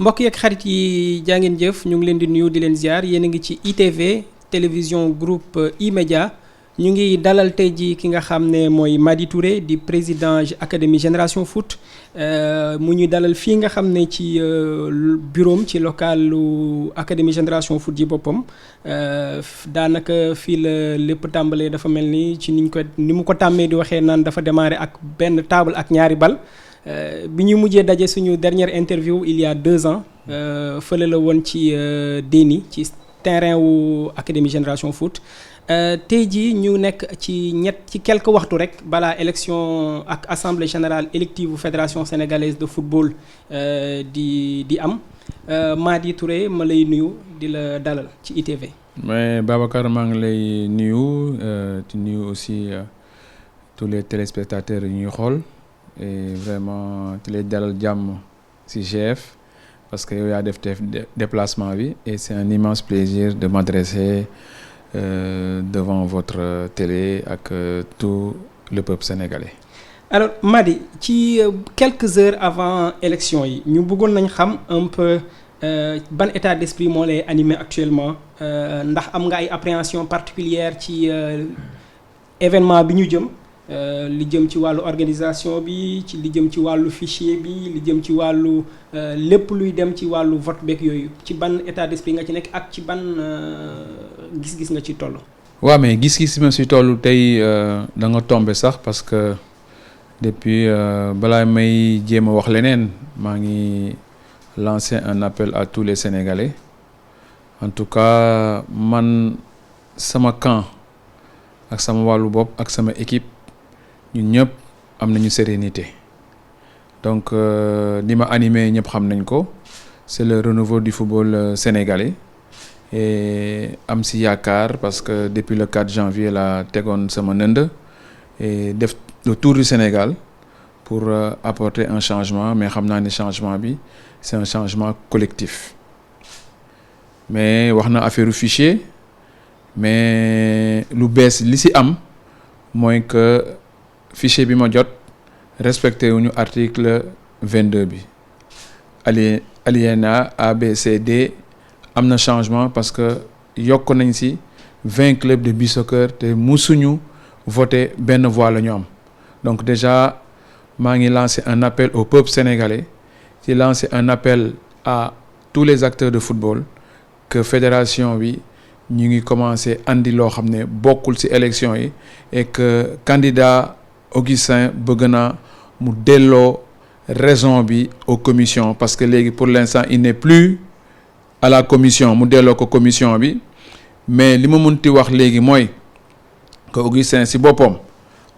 mbokk yeeg xarit yi jaa ngeen jëf ñu ngi leen di nuyu di leen ziar yéen a ngi ci ITV télévision groupe E-Media ñu ngi dalal tey ji ki nga xam ne mooy Mady Touré di président académie Génération Foot mu ñuy dalal fii nga xam ne ci bureau ci localu académie Génération Foot ji boppam daanaka fii la lépp tàmbalee dafa mel ni ci ni mu ko tàmmee di waxee naan dafa démarrer ak benn table ak ñaari bal bi ñu mujjee daje suñu dernière interview il y a 2 ans fële la woon ci Déni ci terrain wu académie Génération Foot tey jii ñu nekk ci quelques waxtu rek balaa élection ak assemblée générale élective bu fédération sénégalaise de football di am Mady Touré ma lay nuyu di la dalal ci ITV. mais Babacar maa ngi lay nuyu di nuyu aussi tous les téléspectateurs yi ñuy xool et vraiment di lay dalal jàmm ci GF parce que yow yaa def déplacement bi et c'est un immense plaisir de m'adresser devant votre télé ak tout le peuple sénégalais. Alors Mady ci quelques heures avant élection yi ñu bëggoon nañ xam un peu ban état d'esprit moo lay animé actuellement ndax am nga ay appréhension particulière ci événement bi ñu jëm li jëm ci wàllu organisation bi ci li jëm ci wàllu fichier bi li jëm ci wàllu lépp luy dem ci wàllu vote beeg yooyu ci ban état d'esprit nga ci nekk ak ci ban gis-gis nga ci toll. waaw mais gis-gis ma ci toll tey da nga tombé sax parce que depuis balaa may jéem a wax leneen maa ngi lancer un appel à tous les Sénégalais en tout cas man sama camp ak sama wàllu bopp ak sama équipe. ñun ñëpp am nañu sérénité donc li ma animé ñëpp xam nañ ko c'est le renouveau du football sénégalais et am si yaakaar parce que depuis le 4 janvier la tegoon sama nënd et def le tour du Sénégal pour apporter un changement mais xam naa ne changement bi c'est un changement collectif mais wax na affaire fichier mais lu bees li si am mooy que fichier bi ma jot respecté wuñu article 22 bi alinéa A B C D am na changement parce que yokk nañ ci 20 clubs de beach soccer te musuñu voté benn voix la ñu am donc déjà maa ngi lancé un appel au peuple sénégalais ci lancé un appel à tous les acteurs de football que fédération bi ñu ngi commencé andi loo xam ne bokkul ci élection yi et que candidat Augustin bëgg na mu delloo raison bi aux commissions parce que léegi pour l'instant il n'est plus à la commission mu delloo ko commission bi mais li ma mënti wax léegi mooy que Augustin ci boppam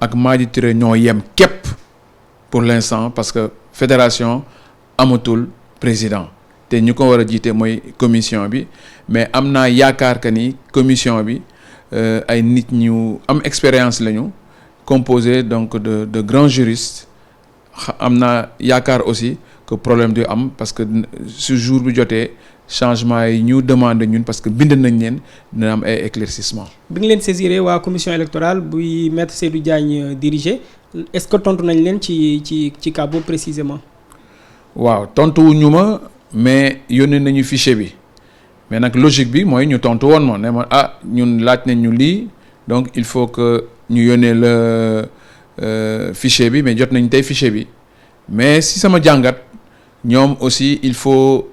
ak Mady Touré ñoo yem képp pour l'instant parce que fédération amatul président te ñu ko war a jiite mooy commission bi mais am naa yaakaar que ni commission bi ay nit ñu am expérience lañu composé donc de grands juristes am naa yaakaar aussi que problème du am parce que ce jour bi jotee changement yi ñu demandé ñun parce que bind nañ leen dina am ay éclaircissement bi nga leen saisiré waa commission électorale buy maître Seydou Diagne dirigé est-ce que tontu nañ leen ci cas boobu précisément. waaw tontuwuñu ma mais yónnee nañu fichier bi mais nag logique bi mooy ñu tontu woon ma ne ma ñun laaj nañ ñu lii donc il faut que ñu yónnee la fichier bi mais jot nañ tey fichier bi mais si sama jàngat ñoom aussi il faut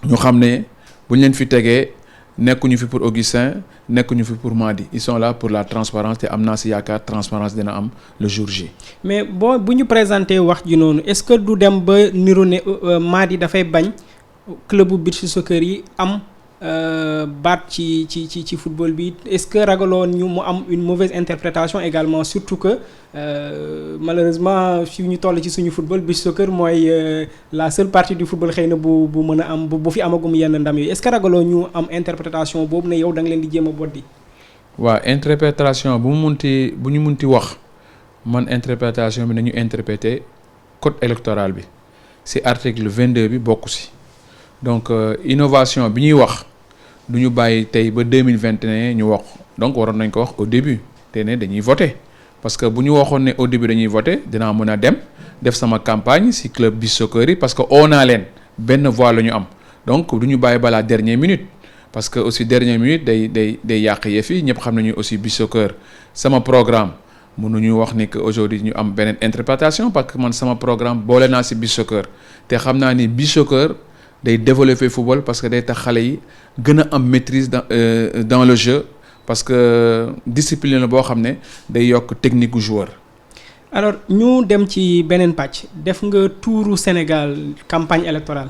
ñu xam ne bu ñu leen fi tegee nekkuñu fi pour Augustin nekkuñu fi pour Mady ils sont là pour la transparence te am naa si yaakaar transparence dina am le jour J. mais bu ñu présenté wax ji noonu est-ce que du dem ba niru ne Mady dafay bañ club bu beach soccer yi am. baat ci football bi est-ce que ragaloon ñu mu am une mauvaise interprétation également surtout que malheureusement fi ñu toll ci suñu football beach soccer mooy la seule partie du football xëy na bu mën a am bu fi amagum yenn ndam yooyu est-ce que ragaloon ñu am interprétation boobu ne yow da nga leen di jéem a boddi. waaw interprétation bu ñu munti wax man interprétation bi nañu interpréter code électoral bi ci article 22 bi bokku ci. donc innovation bi ñuy wax du ñu bàyyi tey ba 2021 ñu wax donc waroon nañ ko wax au début te ne dañuy voter parce que bu ñu waxoon ne au début dañuy voter dinaa mën a dem def sama campagne si club beach soccer yi parce que oo naa leen benn voix la ñu am donc du ñu bàyyi balaa dernière minute parce que aussi dernière minute day yàq yëf yi ñëpp xam nañu aussi beach soccer sama programme mënuñu wax ni que aujourd'hui ñu am beneen interprétation parce que man sama programme boole naa si beach soccer te xam naa ni beach soccer day développer football parce que day tax xale yi gën a am maîtrise dans le jeu parce que discipline la boo xam ne day yokk technique gu joueur. alors ñu dem ci beneen pàcc def nga tuuru Sénégal campagne électorale.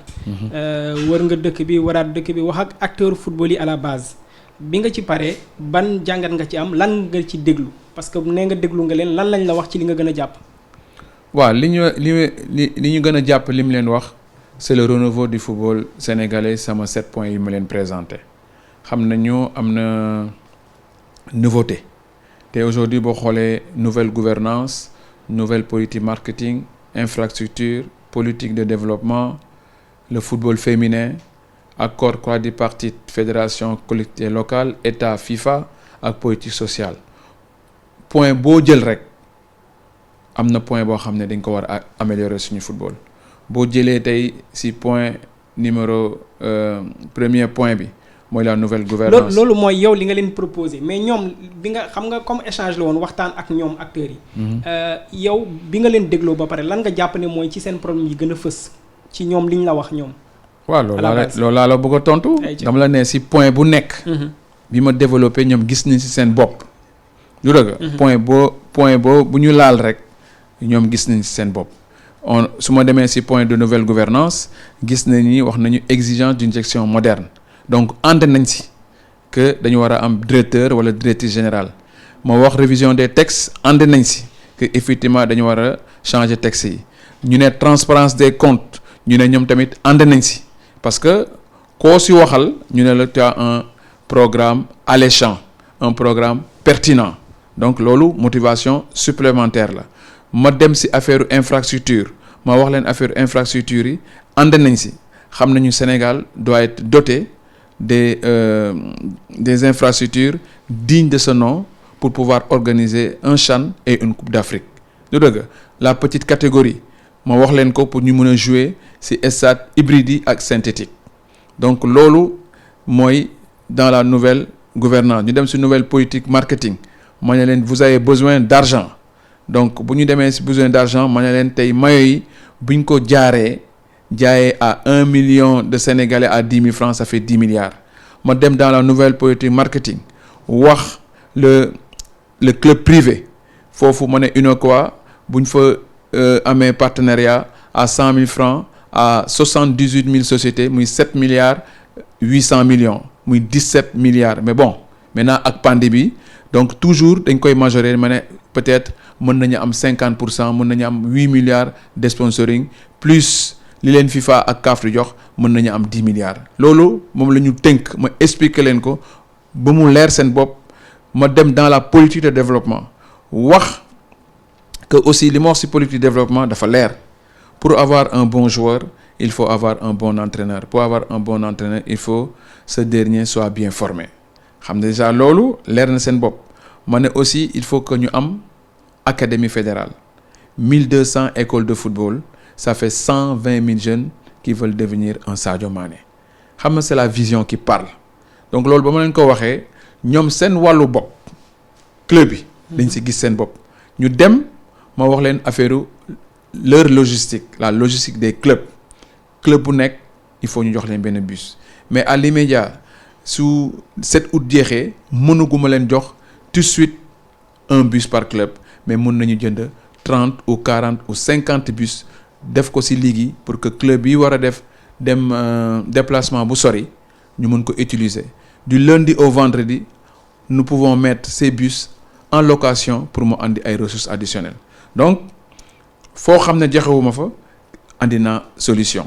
wër nga dëkk bi waraat dëkk bi wax ak acteur football yi à la base bi nga ci paree ban jàngat nga ci am lan nga ci déglu parce que nee nga déglu nga leen lan lañ la wax ci li nga gën a jàpp. waaw li ñu gën a jàpp li mu leen wax c'est le renouveau du football sénégalais sama 7 points yi ma leen présenté xam nañu am na nouveauté te aujourd'hui boo xoolee nouvelle gouvernance nouvelle politique marketing infrastructure politique de développement le football féminin accord quadripartite fédération collectivité locale état FIFA ak politique sociale point boo jël rek am na point boo xam ne dañ ko war a améliorer suñu football boo jëlee tey ci point numéro premier point bi mooy la nouvelle gouvernance loolu mooy yow li nga leen proposé mais ñoom bi nga xam nga comme échange la woon waxtaan ak ñoom acteurs yi. yow bi nga leen dégloo ba pare lan nga jàpp ne mooy ci seen problème yi gën a fës ci ñoom liñ la wax ñoom. waaw loolu laa la bëgg a tontu. dama la ne ci point bu nekk. bi ma développé ñoom gis nañ ci seen bopp. du dëgg. point boo bu ñu laal rek ñoom gis nañ ci seen bopp. su ma demee ci point de nouvelle gouvernance gis nañ ni wax nañu exigence d'une gestion moderne. donc ànd nañ ci que dañu war a am directeur wala directrice générale ma wax révision des textes ànd nañ ci que effectivement dañu war a changer textes yi ñu ne transparence des comptes ñu ne ñoom tamit ànd nañ ci parce que koo ci waxal ñu ne la tu as un programme alléchant un programme pertinent donc loolu motivation supplémentaire la ma dem ci affaire infrastructure ma wax leen affaire infrastructure yi ànd nañ ci xam nañu Sénégal doit être doté des infrastructures dignes de ce nom pour pouvoir organiser un CHAN et une Coupe d'Afrique du dëgg la petite catégorie ma wax leen ko pour ñu mën a jouer ci stade hybride yi ak synthétique donc loolu mooy dans la nouvelle gouvernance ñu dem ci nouvelle politique marketing ma ne leen vous avez besoin d'argent donc bu ñu demee ci besoin d'argent ma ne leen tey maillot yi buñ ko jaayee à 1 million de Sénégalais à 10 000 francs ça fait 10 milliards ma dem dans la nouvelle politique marketing wax le club privé foofu ma ne UNACOIS bu ñu fa amee partenariat à 100 000 francs à 78 000 sociétés muy 7 milliards 800 millions muy 17 milliards mais bon maintenant ak pandémie bi donc toujours dañ koy majorer ma ne peut-être mën nañu am 50% mën nañu am 8 milliards de sponsoring plus li leen FIFA ak CAF di jox mën nañu am 10 milliards loolu moom la ñu tënk ma expliquer leen ko ba mu leer seen bopp ma dem dans la politique de développement wax que aussi li ma wax ci politique de développement dafa leer pour avoir un bon joueur il faut avoir un bon entraîneur pour avoir un bon entraîneur il faut ce dernier soit bien formé xam déjà loolu leer na seen bopp ma ne aussi il faut que ñu am académie fédérale 1200 écoles de football ça fait 120 000 jeunes qui veulent devenir un Sadio Mané xam nga c'est la vision qui parle donc loolu ba ma leen ko waxee ñoom seen wàllu bopp club bi dañ ci gis seen bopp ñu dem ma wax leen affaire leur logistique la logistique des club bu nekk il faut ñu jox leen benn bus mais à l'immédiat su 7 août jeexee mënuguma leen jox tout de suite un bus par club mais mën nañu jënd 30 ou 40 ou 50 bus def ko ci ligue pour que club yi war a def dem déplacement bu sori ñu mën ko utiliser du lundi au vendredi nous pouvons mettre ces bus en location pour mu andi ay ressources additionnelles donc foo xam ne joxewuma fa andi na solution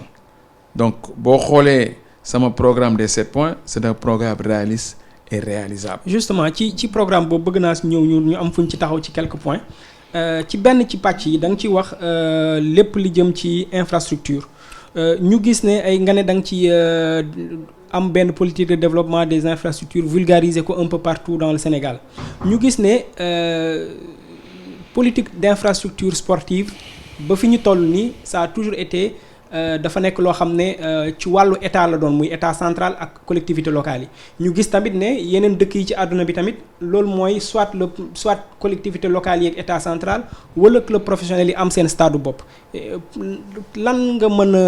donc boo xoolee sama programme des 7 points c'est un programme réaliste et réalisable. justement ci programme boobu bëgg naa ñëw ñu am fuñ ci taxaw ci quelques points ci benn ci pàcc yi da nga ci wax lépp li jëm ci infrastructure ñu gis ne ay nga ne da nga ci am benn politique de développement des infrastructures vulgariser ko un peu partout dans le Sénégal ñu gis ne politique d'infrastructure sportive ba fi ñu toll nii ça a toujours été dafa nekk loo xam ne ci wàllu état la doon muy état central ak collectivité locale yi ñu gis tamit ne yeneen dëkk yi ci àdduna bi tamit loolu mooy soit collectivité locale yi ak état central wala club professionnel yi am seen stade bopp lan nga mën a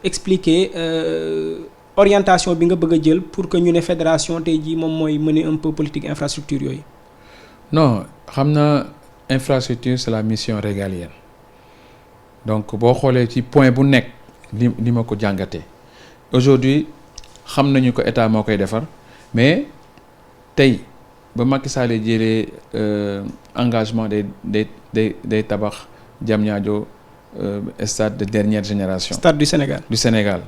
expliquer orientation bi nga bëgg a jël pour que ñu ne fédération tey jii moom mooy mener un peu politique infrastructure yooyu. non xam na infrastructure c'est la mission régalienne donc boo xoolee ci point bu nekk li ma ko jàngatee aujourd'hui xam nañu ko état moo koy defar mais tey ba Macky Sall jëlee engagement day tabax Diamniadio stade de dernière génération. stade du Sénégal.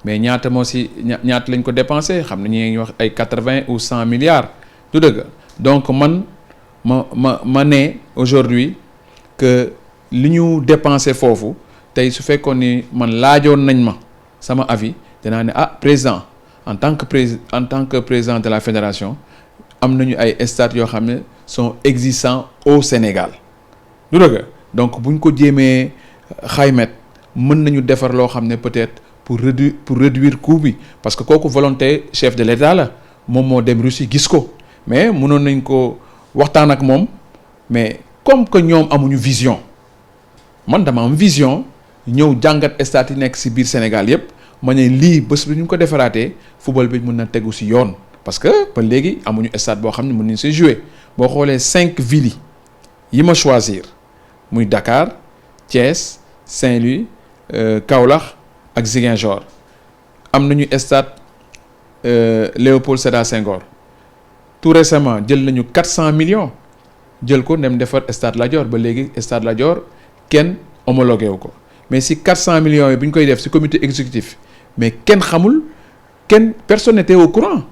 mais ñaata moo si ñaata lañ ko dépensé xam nañu ñuy wax ay 80 ou 100 milliards du dëgg donc man ma ne aujourd'hui que li ñu dépensé foofu tey su fekkoon ni man laajoon nañ ma sama avis dinaa ne président en tant que président de la fédération am nañu ay stades yoo xam ne sont existants au Sénégal du dëgg donc buñ ko jéemee xaymet mën nañu defar loo xam ne peut-être pour réduire coût bi parce que kooku volonté chef de l'État la moom moo dem Russie gis ko mais mënoon nañ ko waxtaan ak moom mais comme que ñoom amuñu vision man dama am vision ñëw jàngat stade yi nekk ci biir Sénégal yépp ma ne lii bés bi ñu ko defaraatee football bi mën na tegu ci yoon parce que ba léegi amuñu stade boo xam ne mën nañu ci jouer boo xoolee 5 villes yi ma choisir muy Dakar Thiès Saint-Louis Kaolack ak Ziguinchor am nañu stade Léopold Sédar Senghor tout récemment jël nañu 400 millions jël ko dem defar stade Lat Dior ba léegi stade Lat Dior kenn homologué wu ko mais si 400 millions yi bu ñu koy def si comité exécutif mais personne n'était au courant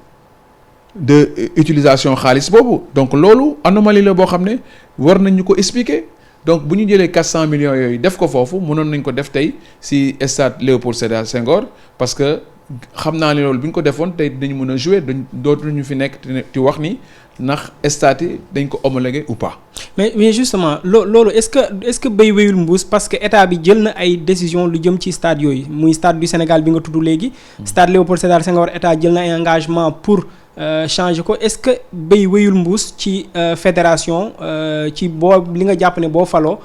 de utilisation xaalis boobu donc loolu anomalie la boo xam ne war nañu ko expliquer donc bu ñu jëlee 400 millions yooyu def ko foofu mënoon nañ ko def tey si stade Léopold Sédar Senghor parce que xam naa ne loolu bu ñu ko defoon tey dañu mën a jouer dootuñu fi nekk ti wax ni ndax stade yi dañ ko homologué ou pas. mais justement loolu est-ce que béy wéyul mbuus parce que état bi jël na ay décision lu jëm ci stade yooyu muy stade du Sénégal bi nga tudd léegi. stade Léopold Sédar Senghor état jël na ay engagement pour changer ko est-ce que béy wéyul mbuus ci fédération ci boo li nga jàpp ne boo faloo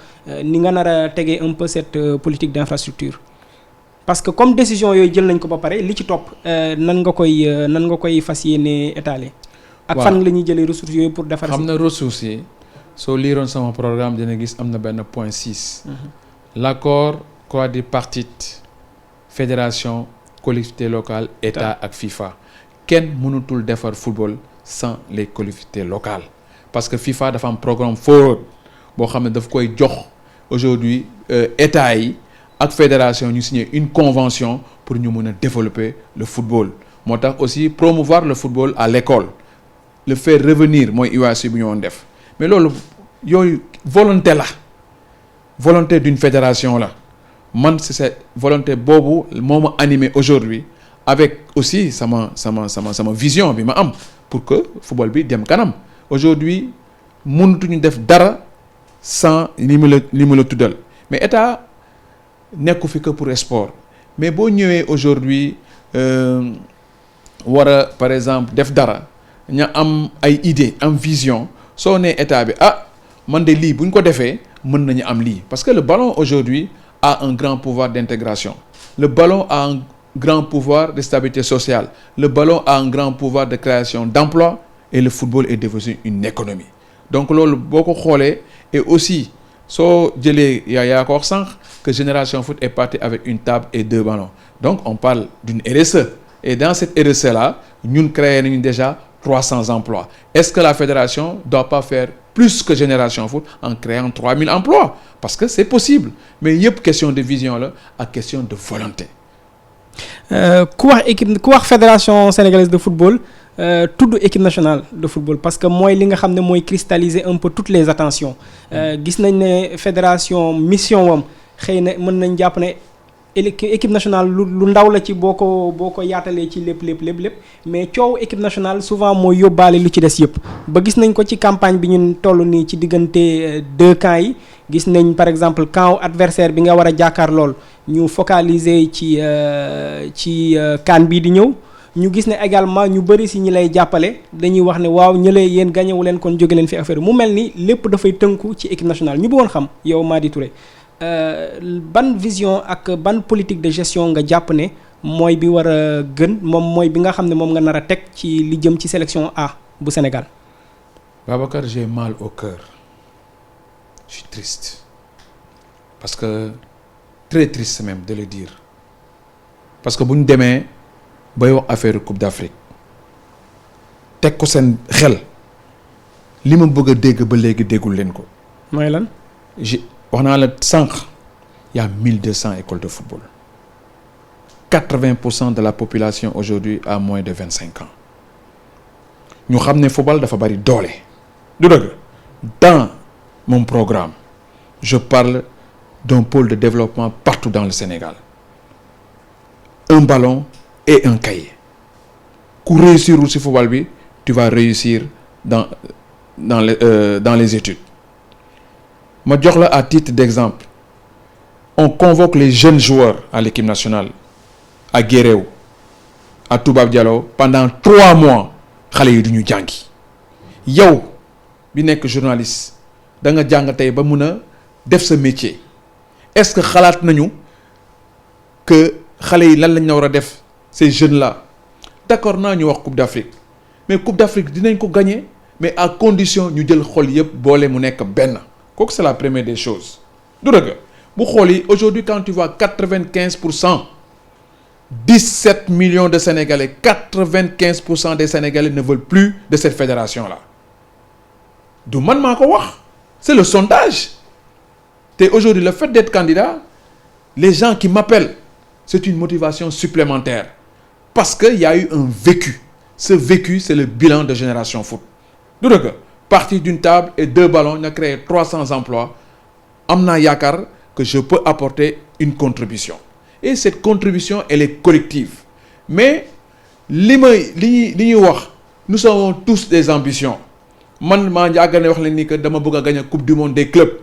ni nga nar a tegee un peu cette politique d'infrastructure. parce que comme décision yooyu jël nañ ko ba pare li ci topp nan nga koy fas yéene étaler. ak fan la ñuy jëlee ressources yooyu pour defar. xam na ressources yi soo liiroon sama programme dina gis am na benn point 6. l'accord quadripartite fédération collectivité locale état ak FIFA kenn mënutul defar football sans les collectivités locales parce que FIFA dafa am programme forward boo xam ne daf koy jox aujourd'hui état yi. ak fédération ñu signé une convention pour ñu mën a développer le football moo tax aussi promouvoir le football à l'école le faire revenir mooy UAC bu ñu woon def mais loolu yooyu volonté d'une fédération la man c'est cette volonté boobu moo ma animé aujourd'hui avec aussi sama vision bi ma am pour que football bi dem kanam aujourd'hui mënatuñu def dara sans li mu la tuddal mais état nekku fi que pour sport mais boo ñëwee aujourd'hui war a par exemple def dara ña am ay idée am vision soo nee état bi man de lii bu ñu ko defee mën nañu am lii parce que le ballon aujourd'hui a un grand pouvoir d'intégration le ballon a un grand pouvoir de stabilité sociale le ballon a un grand pouvoir de création d'emplois et le football est devenu une économie donc loolu boo ko xoolee et aussi soo jëlee yaa ko wax sànq que Génération Foot est parti avec une table et 2 ballons donc on parle d'une RSE et dans cette RSE là ñun créé nañu déjà 300 emplois est-ce que la fédération doit pas faire plus que Génération Foot en créant 3000 emplois parce que c'est possible mais yëpp question de vision la ak question de volonté. ku wax fédération sénégalaise de football tudd équipe nationale de football parce que mooy li nga xam ne mooy cristalliser un peu toutes les attentions gis nañ ne fédération mission wam xëy na mën nañ jàpp ne équipe nationale lu ndaw la ci boo ko yaatalee ci lépp mais coow équipe nationale souvent mooy yóbbaale lu ci des yëpp ba gis nañ ko ci campagne bi ñun toll nii ci diggante 2 camps yi gis nañ par exemple camp adversaire bi nga war a jàkkaar lool ñu focaliser ci CAN bii di ñëw ñu gis ne également ñu bëri si ñi lay jàppale dañuy wax ne waaw ñëlee yéen gañewu leen kon jóge leen fi affaire mu mel ni lépp dafay tënku ci équipe nationale ñu bëggoon xam yow Mady Touré ban vision ak ban politique de gestion nga jàpp ne mooy bi war a gën moom mooy bi nga xam ne moom nga nar a teg ci li jëm ci sélection A bu Sénégal. Babacar, j'ai mal au cœur. Je suis triste. Parce que très triste même de le dire. Parce que bu ñu demee bay wax affaire Coupe d'Afrique teg ko seen xel li ma bëgg a dégg ba léegi déggul leen ko. mooy lan. wax naa la sànq y a 1200 écoles de football. 80% de la population aujourd'hui a moins de 25 ans. ñu xam ne football dafa bari doole. du dëgg dans mon programme je parle d'un pôle de développement partout dans le Sénégal. Un ballon et un cahier. ku réussir ci football bi tu vas réussir dans les études. ma jox la à titre d'exemple on convoque les jeunes joueurs à l'équipe nationale à Guéréo à Toubab Diallo pendant 3 mois xale yi du ñu jàngi yow bi nekk journaliste da nga jàng tey ba mun a def sa métier est-ce que xalaat nañu que xale yi lan lañ la war a def ces jeunes là d'accord naa ñu wax Coupe d'Afrique mais Coupe d'Afrique dinañ ko gagner mais à condition ñu jël xol yëpp boole mu nekk benn kooku c'est la première des choses du dëgg bu xool yi aujourd'hui quand tu vois 95% 17 millions de Sénégalais 95% des Sénégalais ne veulent plus de cette fédération là du man maa ko wax c'est le sondage te aujourd'hui le fait d'être candidat les gens qui m'appellent c'est une motivation supplémentaire parce que il y a eu un vécu ce vécu c'est le bilan de Génération Foot du dëgg partir d'une table et 2 ballons on a créé 300 emplois am naa yaakaar que je peux apporter une contribution et cette contribution elle est collective mais li ñuy wax nous avons tous des ambitions man maa yàgg na wax leen ni que dama bëgg a gagner coupe du monde des clubs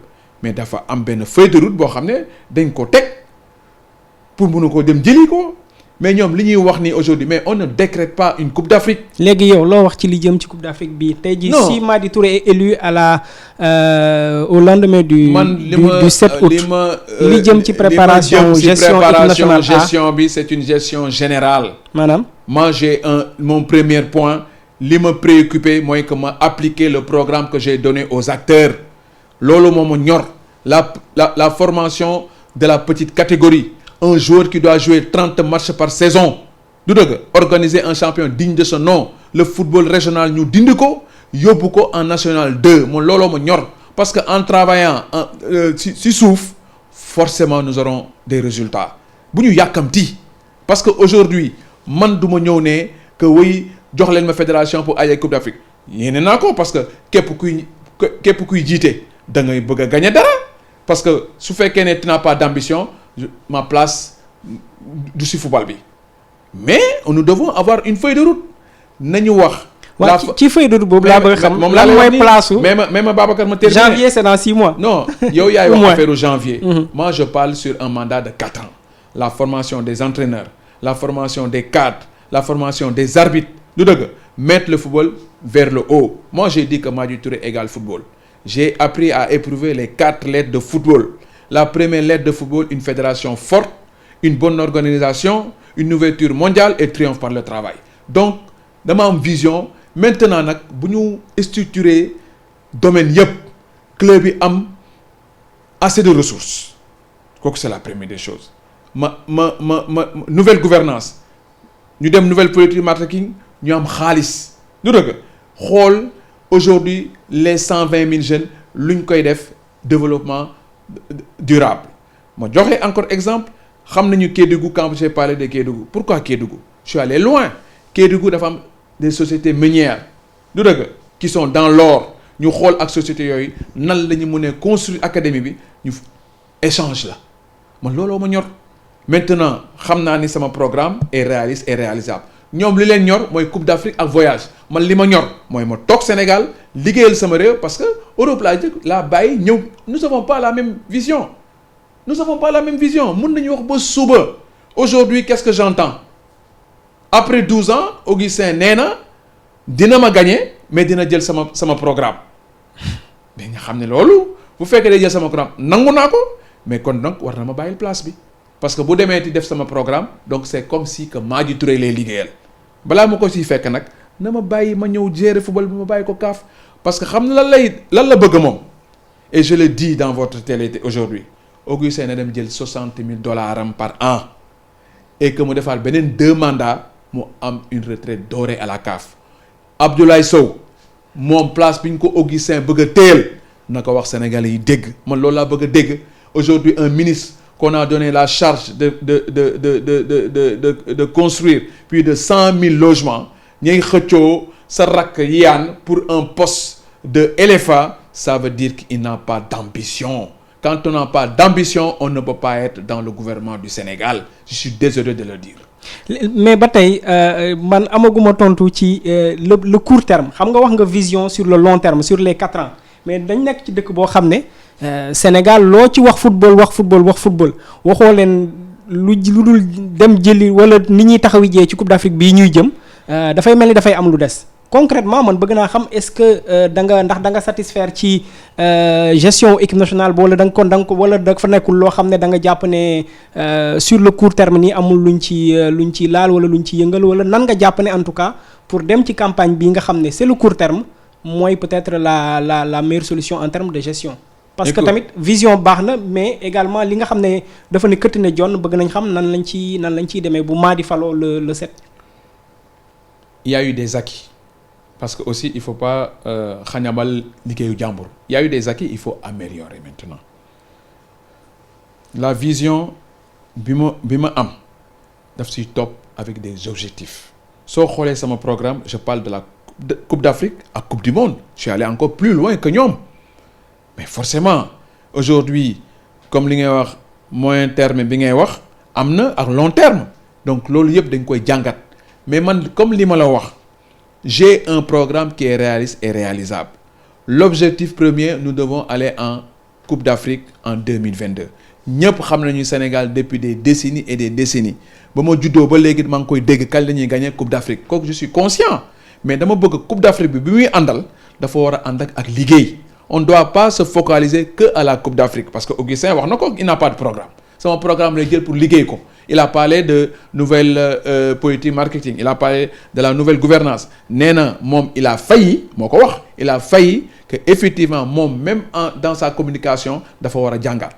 mais dafa am benn feuille de route boo xam ne dañ ko teg pour mënu ko dem jëli ko mais ñoom li ñuy wax ni aujourd'hui mais on ne décrète pas une coupe d'Afrique. léegi yow loo wax ci li jëm ci coupe d'Afrique bi tey jii si Mady Touré est élu à la au lendemain du 7 août li jëm ci préparation gestion équipe nationale gestion bi c'est une gestion générale. maanaam. moi j'ai mon premier point li ma préoccupé mooy que ma appliquer le programme que j'ai donné aux acteurs loolu moo ma ñor la formation de la petite catégorie. Un joueur qui doit jouer 30 matchs par saison du dëgg organiser un champion digne de ce nom le football régional ñu dindi ko yóbbu ko en national 2 moom looloo ma ñor parce que en travaillant si suuf forcément nous aurons des résultats bu ñu yàkkamti parce que aujourd'hui man du ma ñëw ne que oui jox leen ma fédération pour ay Coupe d'Afrique yéene naa ko parce que képp kuy jiite da ngay bëgg a gagner dara parce que su fekkee ne tu n'as pas d'ambition ma place du si football bi mais nous devons avoir une feuille de route nañu wax. waaw ci feuille de route boobu laa bëgg a xam moom lan mooy place su. mais ma Babacar ma terminer janvier c'est dans 6 mois. non yow yaay wax affaire janvier. Moi je parle sur un mandat de 4 ans. La formation des entraîneurs la formation des cadres la formation des arbitres du dëgg mettre le football vers le haut. Moi j'ai dit que Mady Touré égale football. J'ai appris à éprouver les 4 lettres de football. La première lettre de football, une fédération forte, une bonne organisation, une ouverture mondiale et triomphe par le travail. Donc, dama am vision maintenant nag bu ñu structurer domaine yëpp club yi am assez de ressources kooku c'est la première des choses ma nouvelle gouvernance ñu dem nouvelle politique marketing ñu am xaalis du dëgg xool aujourd'hui les 120 000 jeunes lu ñu koy def développement durable ma joxe encore exemple xam nañu Kédougou quand j'ai parlé de Kédougou pourquoi Kédougou je suis allé loin Kédougou dafa am des sociétés minières du dëgg qui sont dans l'or ñu xool ak sociétés yooyu nan la ñu mën a construire académie bi ñu échange la man looloo ma ñor maintenant xam naa ni sama programme est réaliste et réalisable ñoom li leen ñor mooy Coupe d'Afrique ak voyage man li ma ñor mooy ma toog Sénégal liggéeyal sama réew parce que Europe laa bàyyi ñëw nous n'avons pas la même vision mun nañu wax ba suba aujourd'hui qu'est-ce que j'entends après 12 ans Augustin nee na dina ma gagner mais dina jël sama programme mais nga xam ne loolu bu fekkee day jël sama programme nangu naa ko mais kon donc war na ma bàyyil place bi parce que bu demee ti def sama programme donc c'est comme si que Madi Touré lay liggéeyal balaa ma ko siy fekk nag na ma bàyyi ma ñëw gérer football bi ma bàyyi ko kaaf parce que xam na lan la bëgg moom et je le dis dans votre télé aujourd'hui Augustin na dem jël $60,000 am par an et que mu defaat beneen 2 mandats mu am une retraite dorée à la CAF Abdoulaye Sow moom place bi ñu ko Augustin bëgg a téel na ko wax Sénégalais yi dégg man loolu laa bëgg a dégg aujourd'hui un ministre qu'on a donné la charge de construire plus de 100,000 logements ñuy xëccoo sa rakk yaan pour un poste de LFA ça veut dire qu'il n'a pas d'ambition quand on n'a pas d'ambition on ne peut pas être dans le gouvernement du Sénégal je suis désolé de le dire. mais ba tey man amaguma tontu ci le court terme xam nga wax nga vision sur le long terme sur les 4 ans mais dañ nekk ci dëkk boo xam ne Sénégal loo ci wax football waxoo leen lu dul dem jëli wala ni ñuy taxawee ci Coupe d'Afrique bii ñuy jëm dafay mel ni dafay am lu des concrètement man bëgg naa xam est-ce que da nga satisfaire ci gestion équipe nationale wala da nga ko wala da fa nekkul loo xam ne da nga jàpp ne sur le court terme nii amul luñ ci laal wala luñ ci yëngal wala nan nga jàpp ne en tout cas pour dem ci campagne bii nga xam ne c'est le court terme mooy peut-être la meilleure solution en termes de gestion. parce que tamit vision baax na mais également li nga xam ne dafa ne këtt ne jonn bëgg nañ xam nan lañ ciy demee bu Madi faloo le 7. Il y a eu des acquis parce que aussi il faut pas xañabal liggéeyu jàmbur. Il y a eu des acquis il faut améliorer maintenant la vision bi ma am daf siy topp avec des objectifs soo xoolee sama programme je parle de la Coupe d'Afrique ak Coupe du Monde je suis allé encore plus loin que ñoom. mais forcément aujourd'hui comme li ngay wax moyen terme bi ngay wax am na ak long terme donc loolu yëpp dañ koy jàngat mais man comme li ma la wax j'ai un programme qui est réaliste et réalisable l'objectif premier nous devons aller en Coupe d'Afrique en 2022 ñëpp xam nañu Sénégal depuis des décennies et des décennies ba ma juddoo ba léegi maa ngi koy dégg kañ la ñuy gagner Coupe d'Afrique kooku je suis conscient mais dama bëgg Coupe d'Afrique bi muy àndal dafa war a ànd ak liggéey on ne doit pas se focaliser que à la Coupe d'Afrique parce que Augustin wax na ko il n'a pas de programme sama programme lay jël pour liggéey ko il a parlé de nouvelle politique marketing il a parlé de la nouvelle gouvernance nee na moom il a failli moo ko wax il a failli que effectivement moom même dans sa communication dafa war a jàngaat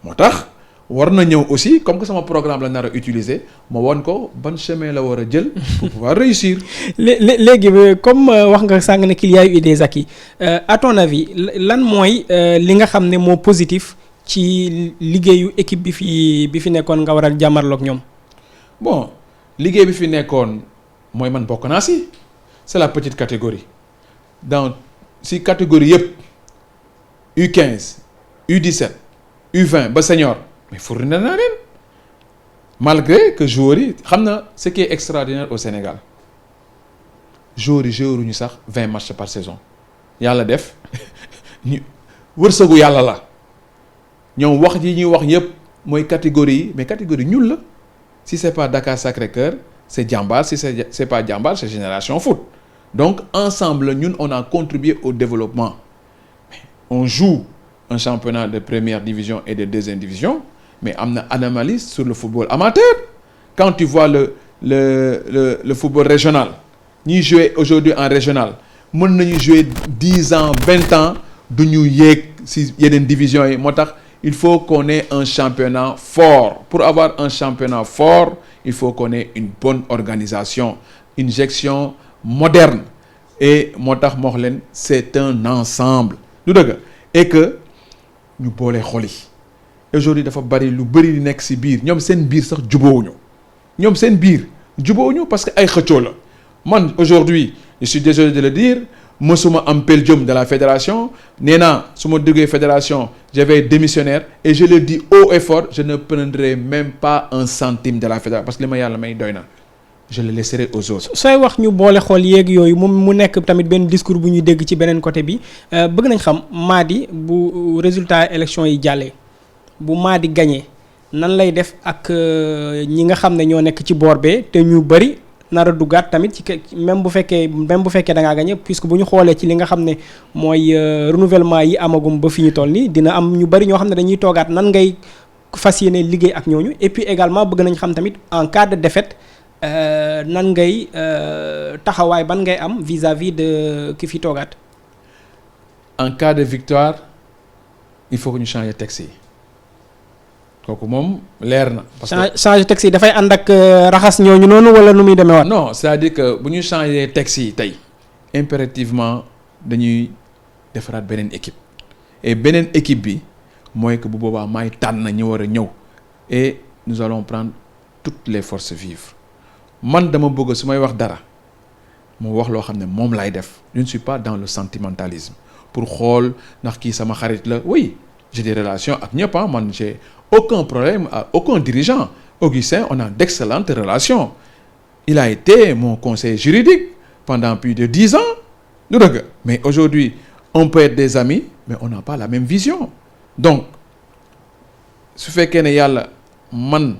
moo tax war na ñëw aussi comme que sama programme la nar a utiliser ma won ko ban chemin la war a jël pour pouvoir réussir. léegi comme wax nga sàng ne qu'il y a eu des acquis à ton avis lan mooy li nga xam ne moo positif ci liggéeyu équipe bi fi nekkoon nga waral jàmmarloog ñoom. bon liggéey bi fi nekkoon mooy man bokk naa si c'est la petite catégorie dans si catégorie yëpp U15 U17 U20 ba senior. mais fournir naa leen malgré que joueurs yi xam na ce qui est extraordinaire au Sénégal joueurs yi ñu sax 20 matchs par saison yàlla def ñu wërsëgu yàlla la ñoom wax ji ñuy wax yëpp mooy catégorie yi mais catégorie ñuul la si c'est pas Dakar Sacré-Cœur c'est Diambar si c'est pas Diambar c'est Génération Foot donc ensemble ñun on a contribué au développement on joue un championnat de première division et de deuxième division mais am na anomalie sur le football amateur quand tu vois le football régional ñuy jouer aujourd'hui en régional mën nañu jouer 10 ans 20 ans du ñu yéeg si yeneen divisions yi moo tax il faut qu'on ait un championnat fort pour avoir un championnat fort il faut qu'on ait une bonne organisation une gestion moderne et moo tax ma wax leen c'est un ensemble du dëgg et que ñu boole xol yi aujourd'hui dafa bari lu bari di nekk ci biir ñoom seen biir sax jubóowuñu parce que ay xëccoo la man aujourd'hui je suis désolé de le dire mësuma am peldium de la fédération nee naa su ma duggee fédération je vais démissionnaire et je le dis haut et fort je ne prendrai même pas un centime de la fédération parce que li ma yàlla may doy na je le laisserai aux autres. sooy wax ñu boole xool yéeg yooyu mu nekk tamit benn discours bu ñuy dégg ci beneen côté bi bëgg nañ xam Mady bu résultat élection yi jàllee bu Mady gagné nan lay def ak ñi nga xam ne ñoo nekk ci boor bee te ñu bëri nar a duggaat tamit ci même bu fekkee da ngaa gagné puisque bu ñu xoolee ci li nga xam ne mooy renouvellement yi amagum ba fi ñu toll nii dina am ñu bëri ñoo xam ne dañuy toogaat nan ngay fas yéene liggéey ak ñooñu et puis également bëgg nañ xam tamit en cas de défaite nan ngay taxawaay ban ngay am vis-à-vis de ki fi toogaat. En cas de victoire il faut que ñu changer texte yi kooku moom leer na. parce que changer texte yi dafay ànd ak raxas ñooñu noonu wala nu muy demee waat. non c'est-à-dire que bu ñu changer texte yi tey impérativement dañuy defaraat beneen équipe et beneen équipe bi mooy que bu boobaa maay tànn ñi war a ñëw et nous allons prendre toutes les forces vives. man dama bëgg su may wax dara mu wax loo xam ne moom laay def je ne suis pas dans le sentimentalisme pour xool ndax kii sama xarit la oui j'ai des relations ak ñëpp man j'ai aucun problème à aucun dirigeant. Augustin, on a d'excellentes relations. Il a été mon conseiller juridique pendant plus de 10 ans. Mais aujourd'hui on peut être des amis mais on n'a pas la même vision. Donc su fekkee ne yàlla man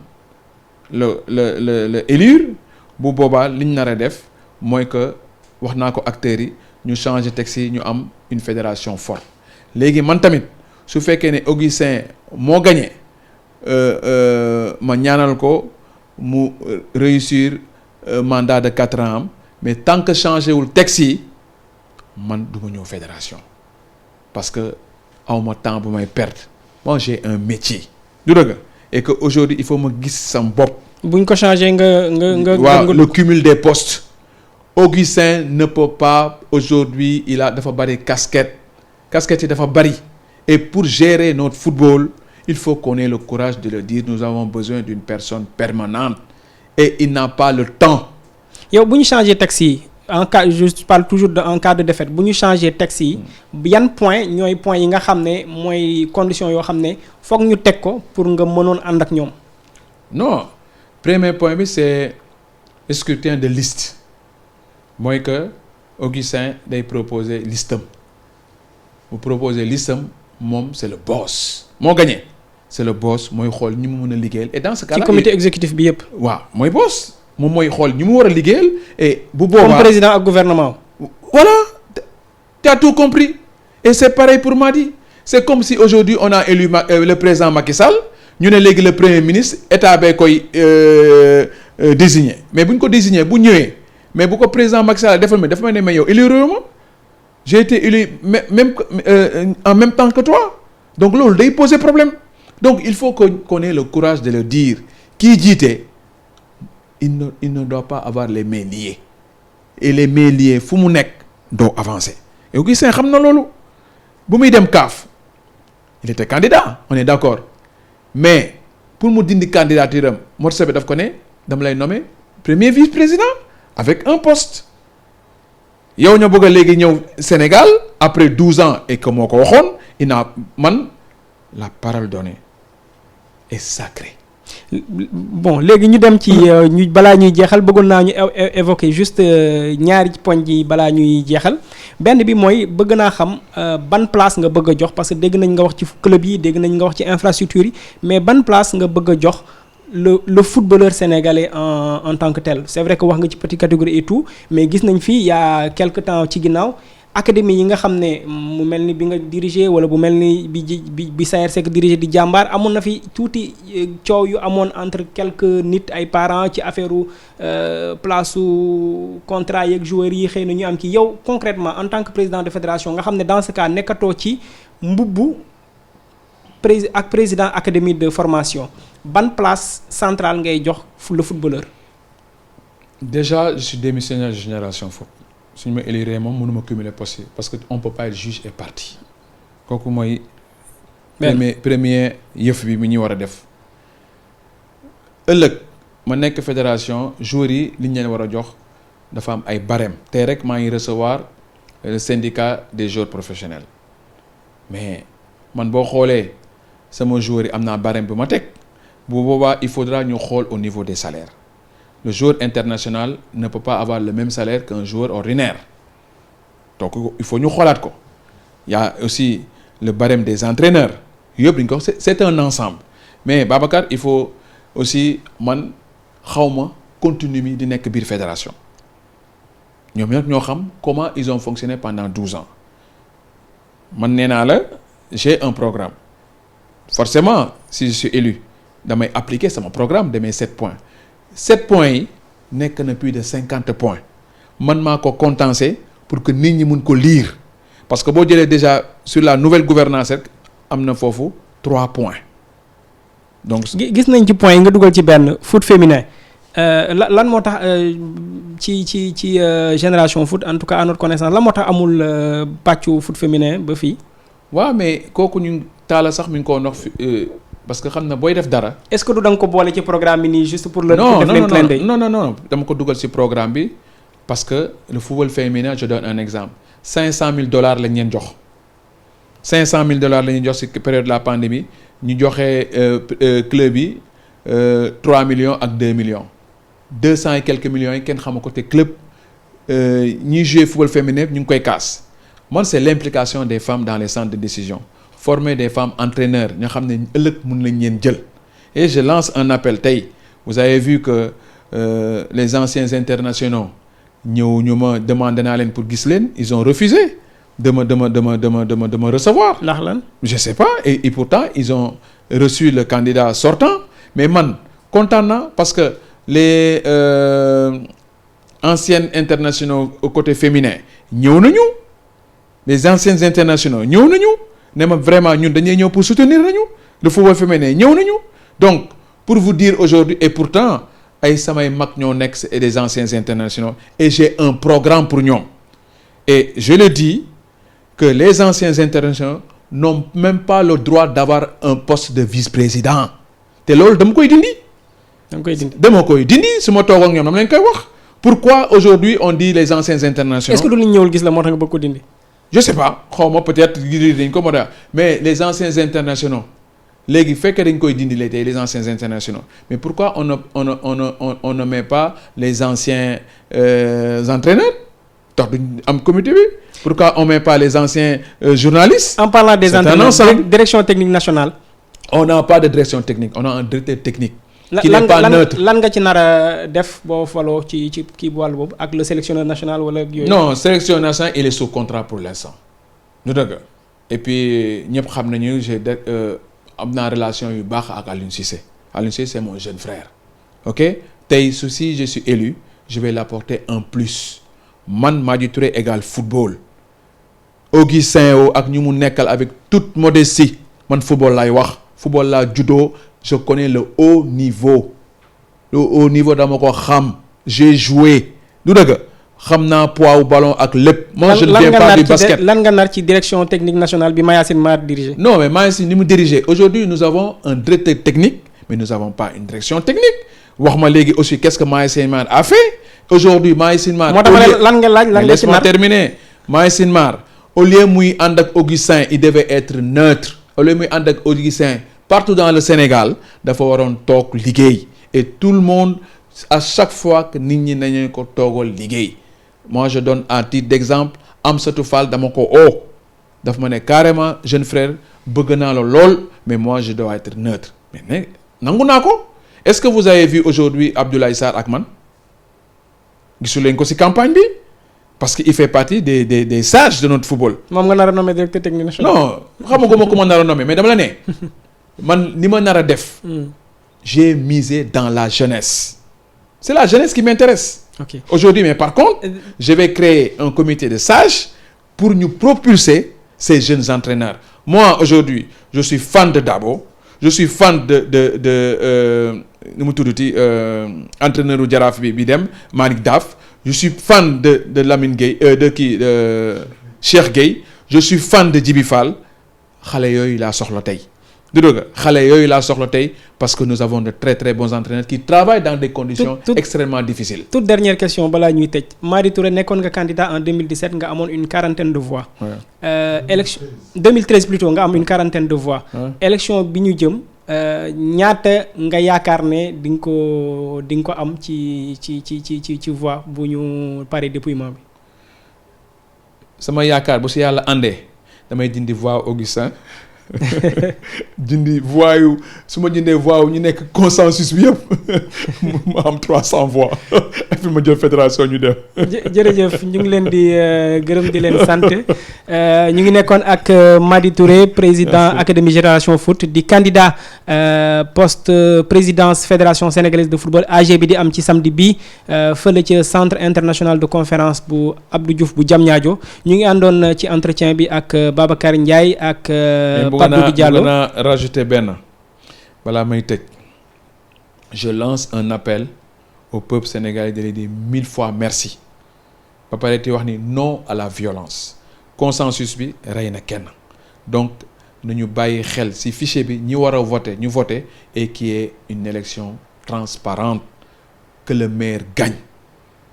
le élire bu boobaa liñ nar a def mooy que wax naa ko acteurs yi ñu changer texte yi ñu am une fédération forte léegi man tamit su fekkee ne Augustin moo gagné ma ñaanal ko mu réussir mandat de 4 ans am mais tant que changé wul texte yi man du ma ñëw fédération parce que awma temps bu may perdre moi j'ai un métier du dëgg et que aujourd'hui il faut ma gis sam bopp. buñ ko changé nga waaw le cumul des postes. Augustin ne peut pas aujourd'hui dafa bari casquette yi dafa bari et pour gérer notre football il faut qu'on ait le courage de le dire nous avons besoin d'une personne permanente et il n'a pas le temps. yow bu ñu changé texte yi en cas je parle toujours en cas de défaite bu ñu changé texte yi yan point ñooy point yi nga xam ne mooy condition yoo xam ne foog ñu teg ko pour nga mënoon ànd ak ñoom. non premier point bi c'est le scrutin de liste mooy que Augustin day proposer listam bu proposer listam moom c'est le boss moo gagné c'est le boss mooy xool ñi mu mën a liggéeyal et dans ce cas-là ci comité exécutif bi yëpp. waaw mooy boss moom mooy xool ñi mu war a liggéeyal et bu boobaa comme président ak gouvernement. voilà tu as tout compris et c'est pareil pour Mady c'est comme si aujourd'hui on a élu le président Macky Sall ñu ne léegi le premier ministre état bee koy désigné mais bu ñu ko désigné bu ñëwee mais bu ko président Macky Sall defal ma dafa ma ne mais yow élu réew ma j'ai été élu même en même temps que toi donc loolu day poser problème donc il faut qu'on ait le courage de le dire kii jiite il ne doit pas avoir les mains liées et les mains liées fu mu nekk doo avancer et Augustin xam na loolu bu muy dem CAF il était candidat on est d'accord mais pour mu dindi candidature am Motsepe daf ko ne dama lay nommer premier vice-président avec un poste yow ñoo bëgg a léegi ñëw Sénégal après 12 ans et que moo ko waxoon man la parole donnée est sacrée. bon léegi ñu dem ci ñu balaa ñuy jeexal bëggoon naa ñu évoquer juste ñaari poñ yi balaa ñuy jeexal benn bi mooy bëgg naa xam ban place nga bëgg a jox parce que dégg nañ nga wax ci club yi dégg nañ nga wax ci infrastructure yi mais ban place nga bëgg a jox le footballeur sénégalais en tant que tel c'est vrai que wax nga ci petite catégorie et tout mais gis nañ fii y a quelque temps ci ginnaaw académie yi nga xam ne mu mel ni bi nga dirigé wala bu mel ni bi Sayer Seck dirigé di jàmbaar amoon na fi tuuti coow yu amoon entre quelques nit ay parents ci affaire place su contrat yeeg joueurs yi xëy na ñu am ci yow concrètement en tant que président de fédération nga xam ne dans ce cas nekkatoo ci mbubbu ak président académie de formation ban place centrale ngay jox le footballeur. Déjà je suis démissionnaire de Génération Foot. suñu ma élire moom mënuma cumuler poste parce que on peut pas être juge et partie kooku mooy premier yëf bi mu ñu war a def ëllëg ma nekk fédération joueurs yi li ñu leen war a jox dafa am ay barème tey rek maa ngi recevoir le syndicat des joueurs professionnels mais man boo xoolee sama joueurs yi am naa barème bi ma teg bu boobaa il faudra ñu xool au niveau des salaires le joueur international ne peut pas avoir le même salaire qu'un joueur ordinaire donc il faut ñu xoolaat ko. Il y a aussi le barème des entraîneurs yëpp dañ ko c'est un ensemble mais Babacar il faut aussi man xawma continue mi di nekk biir fédération ñoom nag ñoo xam comment ils ont fonctionné pendant 12 ans man nee naa la j'ai un programme forcément si je suis élu damay appliquer sama programme de mes 7 points 7 points yi nekk na plus de 50 points man maa ko condensé pour que nit ñi mun ko lire parce que boo jëlee déjà sur la nouvelle gouvernance rek am na foofu 3 points donc. gis nañ ci points yi nga dugal ci benn foot féminin lan moo tax ci génération foot en tout cas à notre connaissance lan moo tax amul pàccu foot féminin ba fii. waaw mais kooku ñu taala sax mi ngi ko wax parce que xam na booy def dara. est-ce que du da nga ko boole ci programme bi nii juste pour. non non dama ko dugal ci programme bi parce que le football féminin je donne un exemple $500,000 lañ leen jox $500,000 la ñuy jox ci période de la pandémie ñu joxe club yi 3 millions ak 2 millions 200 et quelques millions yi kenn xamu ko te club ñiy jouer football féminin ñu ngi koy kaas man c'est l'implication des femmes dans les centres de décision former des femmes entraîneurs ñoo xam ne ëllëg mun nañ leen jël et je lance un appel tey vous avez vu que les anciens internationaux ñëw ñu ma demandé naa leen pour gis leen ils ont refusé de me recevoir. ndax lan je sais pas et pourtant ils ont reçu le candidat sortant mais man kontaan naa parce que les anciens internationaux au côté féminin ñëw nañu les anciens internationaux ñëw nañu ne ma vraiment ñun dañuy ñëw pour soutenir nañu le football féminin ñëw nañu donc pour vous dire aujourd'hui et pourtant ay samay mag ñoo nekk et des anciens internationaux et j'ai un programme pour ñoom et je le dis que les anciens internationaux n'ont même pas le droit d'avoir un poste de vice-président te loolu dama koy dindi. dama koy dindi su ma toog ak ñoom dama leen koy wax pourquoi aujourd'hui on dit les anciens internationaux. est-ce que du nit ñëwul gis la moo tax nga bëgg ko dindi. je sais pas xaw ma peut-être dañ ko mën a mais les anciens internationaux léegi fekkee dañ koy dindi tey les anciens internationaux mais pourquoi on ne met pas les anciens entraîneurs tax duñ am comité bi pourquoi on met pas les anciens journalistes. en parlant des entraîneurs direction technique nationale. on n'a pas de direction technique on a un directeur technique. qui n'est pas neutre lan nga ci nar a def boo faloo ci kii bu wàll boobu ak le sélectionneur national wala yooyu. non sélectionneur national il est sous contrat pour l'instant. du dëgg et puis ñëpp xam nañu am naa relation yu baax ak Aliou Cissé Aliou Cissé c'est mon jeune frère. ok tey si je suis élu je vais l'apporter un plus man Mady Touré égale football. Augustin O ak ñu mu nekkal avec toute modestie man football laay wax football laa juddoo je connais le haut niveau dama ko xam j'ai joué du dëgg xam naa poids wu ballon ak lépp. moi je ne viens pas du basket lan nga nar ci direction technique nationale bi Mayacine Mar dirigé. non mais Mayacine ni mu dirigé aujourd'hui nous avons un directeur technique mais nous avons pas une direction technique wax ma léegi aussi qu'est-ce que Mayacine Mar a fait aujourd'hui Mayacine Mar. moo tax lan nga laaj lan nga ci nar laisse-moi terminer Mayacine Mar au lieu muy ànd ak Augustin il devait être neutre au lieu muy ànd ak Augustin partout dans le Sénégal dafa waroon toog liggéey et tout le monde à chaque fois que nit ñi nañu ko toogal liggéey moi je donne à titre d'exemple Amsatou Fall dama ko daf ma ne carrément jeune frère bëgg naa la lool mais moi je dois être neutre mais nangu naa ko est-ce que vous avez vu aujourd'hui Abdoulaye Sarr ak man gisu leen ko ci campagne bi parce que il fait partie des sages de notre football. moom nga nar a nommer directeur technique national. non xamaguma ko ma nar a nommer mais dama la ne man ni ma nar a def. j'ai misé dans la jeunesse. c'est la jeunesse qui m'intéresse. ok aujourd'hui mais par contre je vais créer un comité de sages pour ñu propulser ces jeunes entraîneurs moi aujourd'hui je suis fan de Dabo je suis fan de nu mu tuddati entraîneur u Jaraaf bi dem Malick Daf je suis fan de Lamine Gueye de Cheikh Gueye je suis fan de Djibi Fall xale yooyu laa soxla tey du dëgg xale yooyu laa soxla tey parce que nous avons de très très bons entraîneurs qui travaillent dans des conditions extrêmement difficiles. toute dernière question balaa ñuy tëj Mady Touré nekkoon nga candidat en 2017 nga amoon une quarantaine de voix. élection 2013 plutôt nga am une quarantaine de voix. élection bi ñu jëm ñaata nga yaakaar ne di nga ko am ci voix bu ñu paree dépouillement bi. sama yaakaar bu si yàlla àndee damay dindi voix Augustin dindi voix yu su ma jëndee voix yu ñu nekk consensus bi yëpp ma am 300 voix et puis ma jël fédération ñu dem. jërëjëf ñu ngi leen di gërëm di leen sant ñu ngi nekkoon ak Mady Touré président académie génération foot di candidat poste présidence fédération sénégalaise de football AG bi di am ci samedi bi fële ca centre international de conférence bu Abdou Diouf bu Diamniadio ñu ngi àndoon ci entretien bi ak Babacar Ndiaye ak. Pape Doudou Diallo bëgg naa rajouter benn balaa may tëj je lance un appel au peuple sénégalais de lui dire 1000 fois merci ba pare te wax ni non à la violence consensus bi rey na kenn donc nañu bàyyi xel ci fichier bi ñi war a voter ñu voter et qu'il y ait une élection transparente que le maire gagne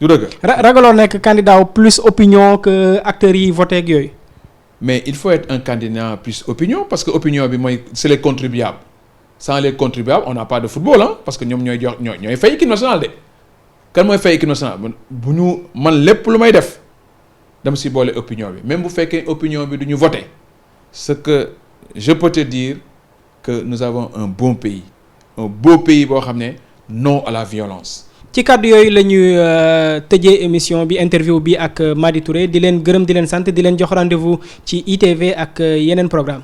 du dëgg. ragaloo nekk candidat plus opinion que acteurs yi voté ak yooyu. mais il faut être un candidat plus opinion parce que opinion bi mooy c'est les contribuables sans les contribuables on n'a pas de football hein parce que ñoom ñooy fay équipe nationale de kan mooy fay équipe nationale bu ñu man lépp lu may def dama si boole opinion bi même bu fekkee opinion bi du ñu voter ce que je peux te dire que nous avons un bon pays un beau pays boo xam ne non à la violence. ci kàddu yooyu la ñuy tëjee émission bi interview bi ak Mady Touré di leen gërëm di leen sant di leen jox rendez-vous ci ITV ak yeneen programme